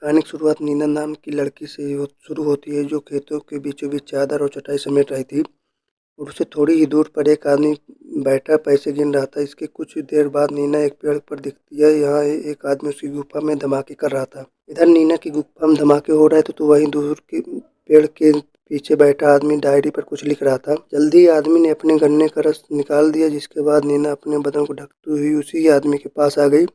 कहानी की शुरुआत नीना नाम की लड़की से शुरू होती है जो खेतों के बीचों बीच चादर और चटाई समेट रही थी। और उससे थोड़ी ही दूर पर एक आदमी बैठा पैसे गिन रहा था। इसके कुछ देर बाद नीना एक पेड़ पर दिखती है। यहाँ एक आदमी उसकी गुफा में धमाके कर रहा था। इधर नीना की गुफा में धमाके हो रहे थे तो वहीं दूर के पेड़ के पीछे बैठा आदमी डायरी पर कुछ लिख रहा था। जल्दी ही आदमी ने अपने गन्ने का रस निकाल दिया, जिसके बाद नीना अपने बदन को ढकती हुई उसी आदमी के पास आ गई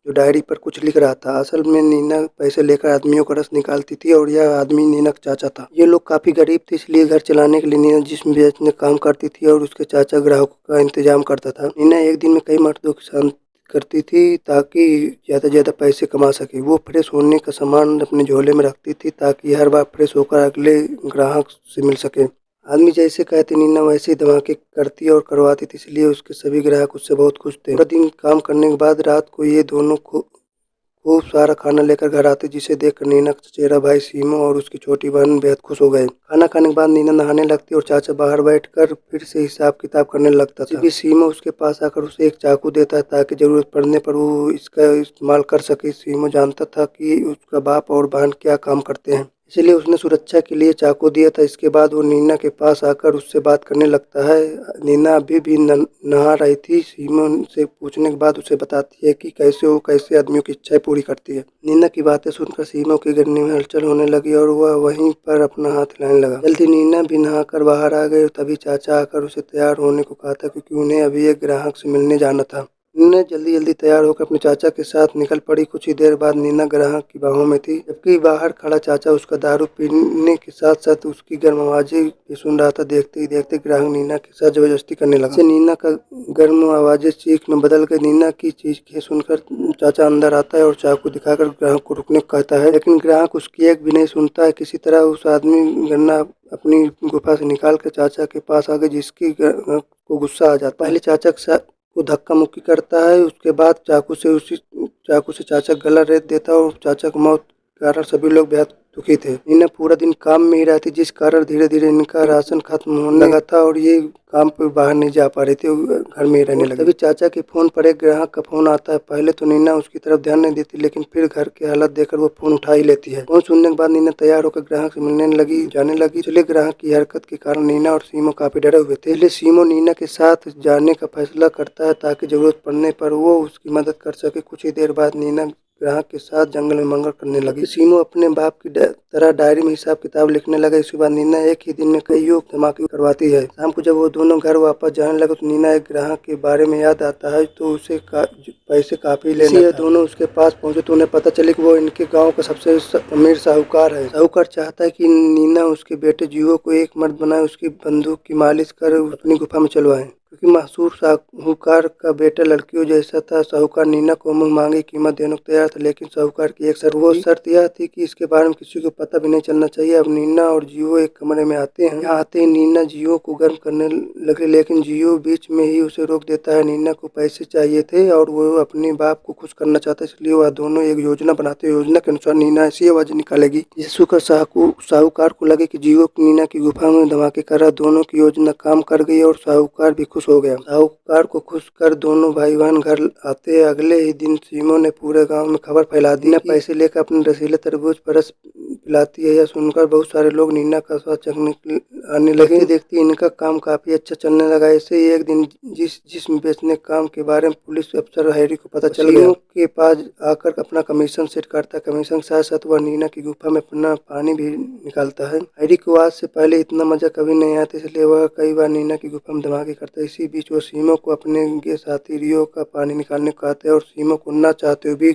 जो डायरी पर कुछ लिख रहा था। असल में नीना पैसे लेकर आदमियों का रस निकालती थी और यह आदमी नीना का चाचा था। ये लोग काफी गरीब थे, इसलिए घर चलाने के लिए नीना जिस्म बेचने काम करती थी और उसके चाचा ग्राहकों का इंतजाम करता था। नीना एक दिन में कई मर्दों की शांति करती थी ताकि ज्यादा से ज्यादा पैसे कमा सके। वो फ्रेश होने का सामान अपने झोले में रखती थी ताकि हर बार फ्रेश होकर अगले ग्राहक से मिल सके। आदमी जैसे कहते नीना वैसे ही धमाके करती और करवाती थी, इसलिए उसके सभी ग्राहक उससे बहुत खुश थे। पूरा दिन काम करने के बाद रात को ये दोनों खूब सारा खाना लेकर घर आते, जिसे देखकर नीना का चचेरा भाई सीमो और उसकी छोटी बहन बेहद खुश हो गए। खाना खाने के बाद नीना नहाने लगती और चाचा बाहर बैठकर फिर से हिसाब किताब करने लगता था। सीमो उसके पास आकर उसे एक चाकू देता है ताकि जरूरत पड़ने पर वो इसका इस्तेमाल कर सके। सीमो जानता था कि उसका बाप और बहन क्या काम करते हैं, इसलिए उसने सुरक्षा के लिए चाकू दिया था। इसके बाद वो नीना के पास आकर उससे बात करने लगता है। नीना अभी भी नहा रही थी। सीमो से पूछने के बाद उसे बताती है कि कैसे आदमियों की इच्छाएं पूरी करती है। नीना की बातें सुनकर सीमो के गन्ने में हलचल होने लगी और वह वहीं पर अपना हाथ हिलाने लगा। जल्दी नीना भी नहाकर बाहर आ गई और तभी चाचा आकर उसे तैयार होने को कहा था, क्योंकि उन्हें अभी एक ग्राहक से मिलने जाना था। नीना जल्दी जल्दी तैयार होकर अपने चाचा के साथ निकल पड़ी। कुछ ही देर बाद नीना ग्राहक की बाहों में थी, जबकि बाहर खड़ा चाचा उसका दारू पीने के साथ साथ उसकी गर्म आवाजें भी सुन रहा था। देखते ही देखते ग्राहक नीना के साथ जबरदस्ती करने लगा। इससे नीना का गर्म आवाजें चीख में बदल गई। नीना की चीखें सुनकर चाचा अंदर आता है और चाकू दिखाकर ग्राहक को रुकने को कहता है, लेकिन ग्राहक उसकी एक भी नहीं सुनता है। किसी तरह उस आदमी गन्ना अपनी गुफा से निकाल कर चाचा के पास आ गए, जिसकी को गुस्सा आ जाता है। पहले चाचा के साथ वो धक्का मुक्की करता है, उसके बाद चाकू से चाचा का गला रेत देता है और चाचा की मौत के कारण सभी लोग बेहद दुखी थे। नीना पूरा दिन काम में ही रहती, जिस कारण धीरे धीरे इनका राशन खत्म होने लगा था और ये काम पर बाहर नहीं जा पा रही थी, घर में ही रहने लगी। तभी चाचा के फोन पर एक ग्राहक का फोन आता है। पहले तो नीना उसकी तरफ ध्यान नहीं देती, लेकिन फिर घर की हालत देखकर वो फोन उठा ही लेती है। फोन सुनने के बाद नीना तैयार होकर ग्राहक से मिलने जाने लगी। इसलिए ग्राहक की हरकत के कारण नीना और सीमो काफी डरे हुए थे। इसलिए सीमो नीना के साथ जाने का फैसला करता है ताकि जरूरत पड़ने पर वो उसकी मदद कर सके। कुछ ही देर बाद नीना ग्राहक के साथ जंगल में मंगल करने लगी। सीमो अपने बाप की तरह डायरी में हिसाब किताब लिखने लगा। इसके बाद नीना एक ही दिन में कईयों धमाके करवाती है। शाम को जब वो दोनों घर वापस जाने लगे तो नीना एक ग्राहक के बारे में याद आता है, तो उसे पैसे काफी लेना था। दोनों उसके पास पहुंचे तो उन्हें पता चले कि वो इनके गाँव का सबसे अमीर साहूकार है। साहूकार चाहता है कि नीना उसके बेटे जियो को एक मर्द बनाए, उसकी बंदूक की मालिश कर अपनी गुफा में चलवाए, क्योंकि मशहूर साहूकार का बेटा लड़कियों जैसा था। साहूकार नीना को मुंह मांगी कीमत देने को तैयार था, लेकिन साहूकार की एक शर्त यह थी कि इसके बारे में किसी को पता भी नहीं चलना चाहिए। अब नीना और जियो एक कमरे में आते हैं। यहाँ आते ही नीना जियो को गर्म करने लगे, लेकिन जियो बीच में ही उसे रोक देता है। नीना को पैसे चाहिए थे और वो अपने बाप को खुश करना चाहता, इसलिए वह दोनों एक योजना बनाते। योजना के अनुसार नीना ऐसी आवाज निकालेगी जिसे सुनकर साहूकार को लगे कि जियो नीना की गुफा में धमाके कर रहा। दोनों की योजना काम कर गई और साहूकार भी खुश हो गया। साहूकार को खुश कर दोनों भाई बहन घर आते। अगले ही दिन सीमो ने पूरे गांव में खबर फैला दी। नीना पैसे लेकर अपने रसीले तरबूज पर रस पिलाती है। यह सुनकर बहुत सारे लोग नीना का स्वाद चखने आने लगे। देखते इनका काम काफी अच्छा चलने लगा। ऐसे ही एक दिन जिस्म बेचने काम के बारे में पुलिस अफसर हैरी को पता चल गया। के पास आकर अपना कमीशन सेट करता है। कमीशन के साथ साथ वह नीना की गुफा में अपना पानी भी निकालता है। हैरी को आज से पहले इतना मजा कभी नहीं आता, इसलिए वह कई बार नीना की गुफा में धमाके करता है। इसी बीच वो सीमो को अपने साथी रियो का पानी निकालने को कहते हैं और सीमो को ना चाहते हुए भी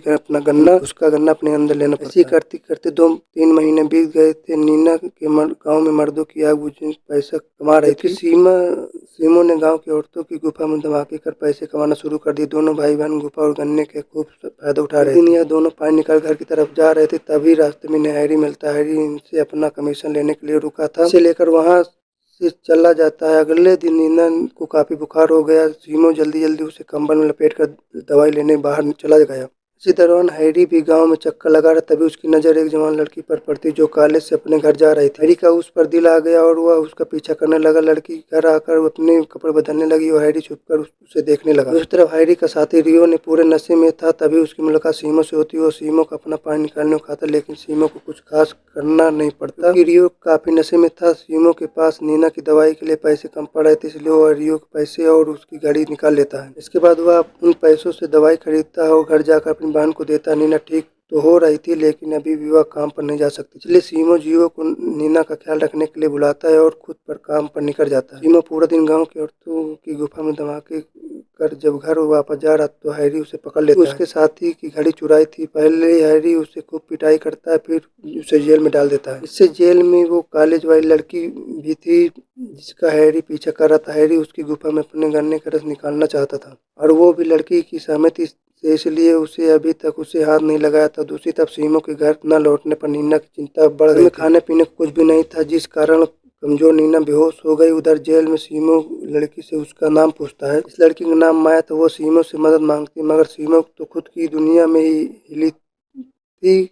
उसका गन्ना अपने अंदर लेना पड़ता है। ऐसे करते करते 2-3 महीने बीत गए थे। नीना के गाँव में मर्दों की आग बुझने पैसा कमा रही थी। सीमो ने गांव की औरतों की गुफा में धमाके कर पैसे कमाना शुरू कर दिए। दोनों भाई बहन गुफा और गन्ने के खूब फायदा उठा रहे थे। यह दोनों पानी निकाल घर की तरफ जा रहे थे, तभी रास्ते में हैरी मिलता है। हैरी इनसे अपना कमीशन लेने के लिए रुका था, इसे लेकर वहां से चला जाता है। अगले दिन नीना को काफी बुखार हो गया। सीमो जल्दी जल्दी उसे कंबल में लपेट कर दवाई लेने बाहर चला गया। इसी दौरान हैरी भी गांव में चक्कर लगा रहा, तभी उसकी नज़र एक जवान लड़की पर पड़ती जो कॉलेज से अपने घर जा रही थी। हैरी का उस पर दिल आ गया और वह उसका पीछा करने लगा। लड़की घर आकर अपने कपड़े बदलने लगी और हैरी छुपकर उसे देखने लगा। दूसरी तरफ हैरी का साथी रियो ने पूरे नशे में था, तभी उसकी मुलाकात सीमो से होती है और सीमो को अपना पानी निकालने को कहता, लेकिन सीमो को कुछ खास करना नहीं पड़ता क्योंकि रियो काफी नशे में था। सीमो के पास नीना की दवाई के लिए पैसे कम पड़ रहे थे, इसलिए वह रियो के पैसे और उसकी गाड़ी निकाल लेता है। इसके बाद वह उन पैसों से दवाई खरीदता है और घर जाकर अपनी बहन को देता है। नीना ठीक तो हो रही थी, लेकिन अभी भी वह काम पर नहीं जा सकती, इसलिए सीमो जियो को नीना का ख्याल रखने के लिए बुलाता है और खुद पर काम पर निकल जाता है। सीमो पूरा दिन गांव की औरतों की गुफा में धमाके कर जब घर वापस जा रहा तो हैरी उसे पकड़ लेता है। उसके साथी की घड़ी चुराई थी। पहले हैरी उसे खूब पिटाई करता है, फिर उसे जेल में डाल देता है। इससे जेल में वो कॉलेज वाली लड़की भी थी जिसका हैरी पीछा कर रहा था। हैरी उसकी गुफा में अपने गन्ने का रस निकालना चाहता था और वो भी लड़की की सहमति से, इसलिए उसे अभी तक उसे हाथ नहीं लगाया था। दूसरी तरफ सीमो के घर न लौटने पर नीना की चिंता बढ़ गई। खाने पीने को कुछ भी नहीं था, जिस कारण कमजोर नीना बेहोश हो गई। उधर जेल में सीमो लड़की से उसका नाम पूछता है। इस लड़की का नाम माया, तो वो सीमो से मदद मांगती, मगर सीमो तो खुद की दुनिया में ही हिली थी।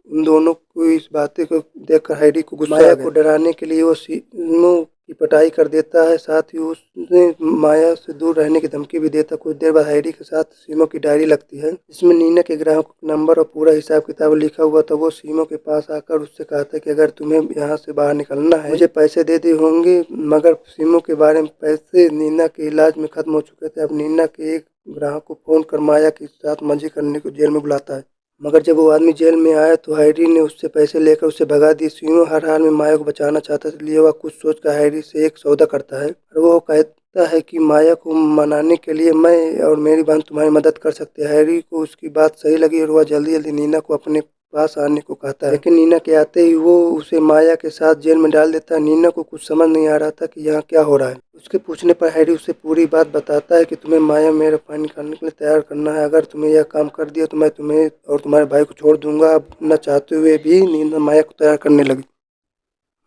उन दोनों को इस बातें को देखकर हैरी को गुस्सा आ गया। माया को डराने के लिए वो सीमो की पिटाई कर देता है, साथ ही उसने माया से दूर रहने की धमकी भी देता। कुछ देर बाद हैरी के साथ सीमो की डायरी लगती है, जिसमें नीना के ग्राहक नंबर और पूरा हिसाब किताब लिखा हुआ था। वो सीमो के पास आकर उससे कहता है कि अगर तुम्हें यहाँ से बाहर निकलना है मुझे पैसे दे दिए होंगे, मगर सीमो के बारे में पैसे नीना के इलाज में खत्म हो चुके थे। अब नीना के एक ग्राहक को फोन कर माया के साथ मजे करने को जेल में बुलाता है, मगर जब वो आदमी जेल में आया तो हैरी ने उससे पैसे लेकर उसे भगा दिए। सीमो हर हाल में माया को बचाना चाहता है, इसलिए वह कुछ सोचकर हैरी से एक सौदा करता है और वो कहता है कि माया को मनाने के लिए मैं और मेरी बहन तुम्हारी मदद कर सकते हैं। हैरी को उसकी बात सही लगी और वह जल्दी जल्दी नीना को अपने पास आने को कहता है, लेकिन नीना के आते ही वो उसे माया के साथ जेल में डाल देता है। नीना को कुछ समझ नहीं आ रहा था कि यहाँ क्या हो रहा है। उसके पूछने पर हैरी उसे पूरी बात बताता है कि तुम्हें माया मेरा पानी निकालने के लिए तैयार करना है। अगर तुम्हें यह काम कर दिया तो मैं तुम्हें और तुम्हारे भाई को छोड़ दूंगा। अब न चाहते हुए भी नीना माया को तैयार करने लगी।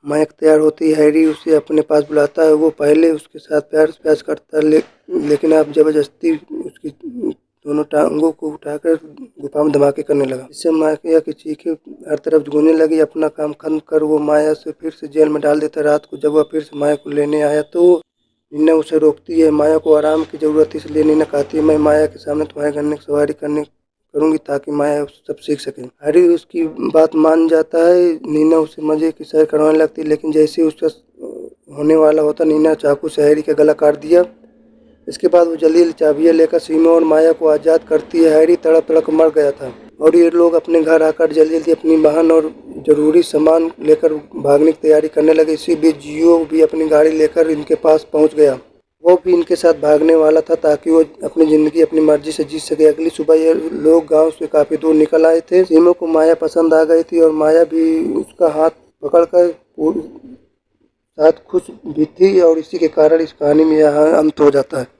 माया तैयार होती है, हैरी उसे अपने पास बुलाता है। वो पहले उसके साथ प्यार प्यार करता है, लेकिन अब जबरदस्ती उसकी दोनों टांगों को उठाकर गुफा में धमाके करने लगा। इससे माया की चीखें हर तरफ गूंजने लगी। अपना काम खत्म कर वो माया से फिर से जेल में डाल देता है। रात को जब वह फिर से माया को लेने आया तो नीना उसे रोकती है। माया को आराम की जरूरत है, इसलिए नीना कहती है मैं माया के सामने तुम्हारे गन्ने की सवारी करूंगी ताकि माया सब सीख सके। हैरी उसकी बात मान जाता है। नीना उसे मजे की सैर करवाने लगती है, लेकिन जैसे ही उसका होने वाला होता नीना चाकू से हैरी का गला काट दिया। इसके बाद वो जल्दी चाबियां लेकर सीमो और माया को आज़ाद करती है। हैरी तड़प तड़प मर गया था और ये लोग अपने घर आकर जल्दी जल्दी अपनी बहन और जरूरी सामान लेकर भागने की तैयारी करने लगे। इसी बीच जियो भी अपनी गाड़ी लेकर इनके पास पहुंच गया। वो भी इनके साथ भागने वाला था ताकि वो अपनी जिंदगी अपनी मर्जी से जी सके। अगली सुबह ये लोग गांव से काफी दूर निकल आए थे। सीमो को माया पसंद आ गई थी और माया भी उसका हाथ पकड़कर साथ खुश भी थी और इसी के कारण इस कहानी में यहाँ अंत हो जाता है।